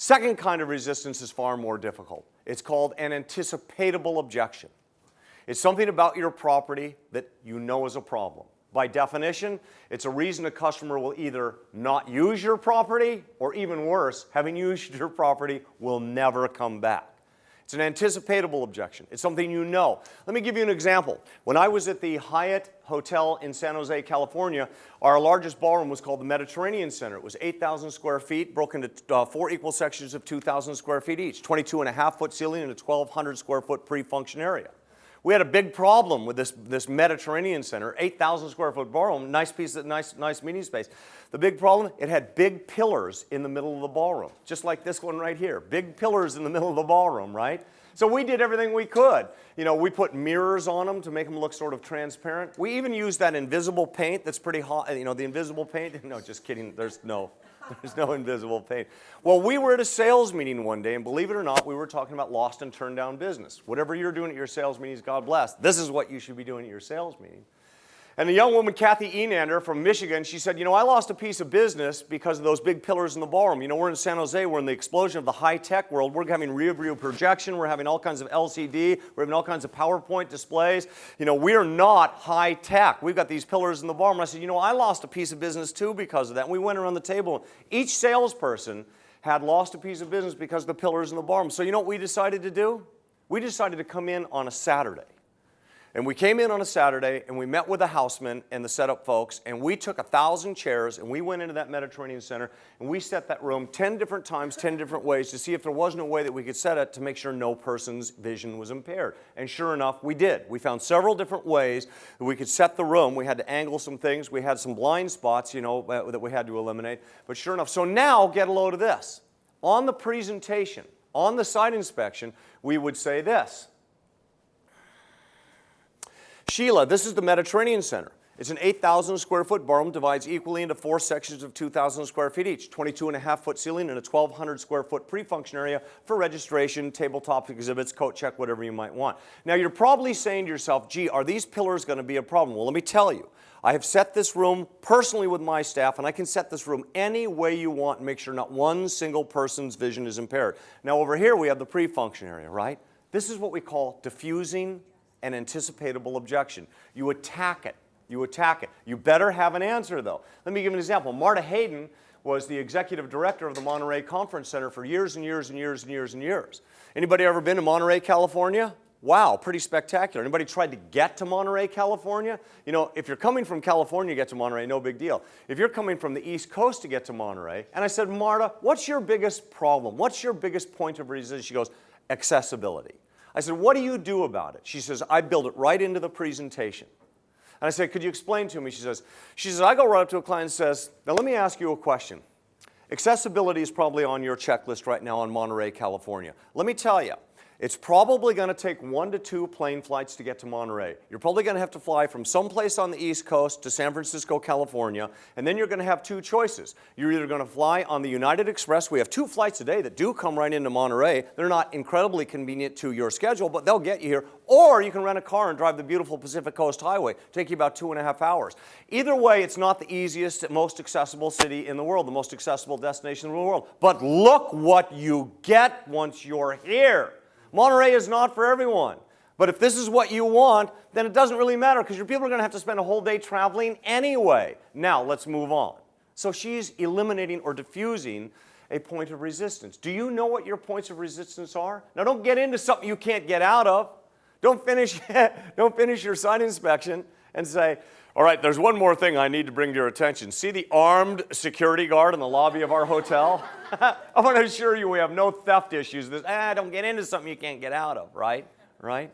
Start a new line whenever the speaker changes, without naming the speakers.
Second kind of resistance is far more difficult. It's called an anticipatable objection. It's something about your property that you know is a problem. By definition, it's a reason a customer will either not use your property, or even worse, having used your property, will never come back. It's an anticipatable objection. It's something you know. Let me give you an example. When I was at the Hyatt Hotel in San Jose, California, our largest ballroom was called the Mediterranean Center. It was 8,000 square feet, broken into 4 equal sections of 2,000 square feet each, 22.5-foot ceiling and a 1,200 square foot pre-function area. We had a big problem with this Mediterranean Center, 8,000 square foot ballroom, nice meeting space. The big problem, it had big pillars in the middle of the ballroom, just like this one right here. Big pillars in the middle of the ballroom, right? So we did everything we could. You know, we put mirrors on them to make them look sort of transparent. We even used that invisible paint that's pretty hot, you know, the invisible paint. No, just kidding, there's no invisible paint. Well, we were at a sales meeting one day, and believe it or not, we were talking about lost and turned down business. Whatever you're doing at your sales meetings, God bless. This is what you should be doing at your sales meeting. And a young woman, Kathy Enander from Michigan, she said, you know, I lost a piece of business because of those big pillars in the ballroom. You know, we're in San Jose, we're in the explosion of the high-tech world. We're having rear-view projection, we're having all kinds of LCD, we're having all kinds of PowerPoint displays. You know, we're not high-tech. We've got these pillars in the ballroom. I said, you know, I lost a piece of business too because of that. And we went around the table. Each salesperson had lost a piece of business because of the pillars in the ballroom. So you know what we decided to do? We decided to come in on a Saturday. And we came in on a Saturday, and we met with the housemen and the setup folks, and we took 1,000 chairs, and we went into that Mediterranean Center, and we set that room 10 different times, 10 different ways to see if there wasn't a way that we could set it to make sure no person's vision was impaired. And sure enough, we did. We found several different ways that we could set the room. We had to angle some things. We had some blind spots, you know, that we had to eliminate. But sure enough, so now get a load of this. On the presentation, on the site inspection, we would say this. Sheila, this is the Mediterranean Center. It's an 8,000 square foot ballroom, divides equally into 4 sections of 2,000 square feet each, 22.5-foot ceiling and a 1,200 square foot pre-function area for registration, tabletop exhibits, coat check, whatever you might want. Now you're probably saying to yourself, gee, are these pillars going to be a problem? Well, let me tell you. I have set this room personally with my staff, and I can set this room any way you want and make sure not one single person's vision is impaired. Now over here we have the pre-function area, right? This is what we call diffusing an anticipatable objection. You attack it. You attack it. You better have an answer, though. Let me give an example. Marta Hayden was the executive director of the Monterey Conference Center for years and years and years and years and years. Anybody ever been to Monterey, California? Wow, pretty spectacular. Anybody tried to get to Monterey, California? You know, if you're coming from California to get to Monterey, no big deal. If you're coming from the East Coast to get to Monterey, and I said, Marta, what's your biggest problem? What's your biggest point of resistance? She goes, accessibility. I said, what do you do about it? She says, I build it right into the presentation. And I said, could you explain to me? She says, I go right up to a client and says, now let me ask you a question. Accessibility is probably on your checklist right now on Monterey, California. Let me tell you, it's probably going to take 1 to 2 plane flights to get to Monterey. You're probably going to have to fly from someplace on the East Coast to San Francisco, California, and then you're going to have 2 choices. You're either going to fly on the United Express. We have 2 flights a day that do come right into Monterey. They're not incredibly convenient to your schedule, but they'll get you here. Or you can rent a car and drive the beautiful Pacific Coast Highway. Take you about 2.5 hours. Either way, it's not the easiest, most accessible city in the world, the most accessible destination in the world. But look what you get once you're here. Monterey is not for everyone. But if this is what you want, then it doesn't really matter because your people are going to have to spend a whole day traveling anyway. Now, let's move on. So she's eliminating or diffusing a point of resistance. Do you know what your points of resistance are? Now, don't get into something you can't get out of. Don't finish your site inspection and say, all right, there's one more thing I need to bring to your attention. See the armed security guard in the lobby of our hotel? I want to assure you we have no theft issues. Don't get into something you can't get out of, right? Right?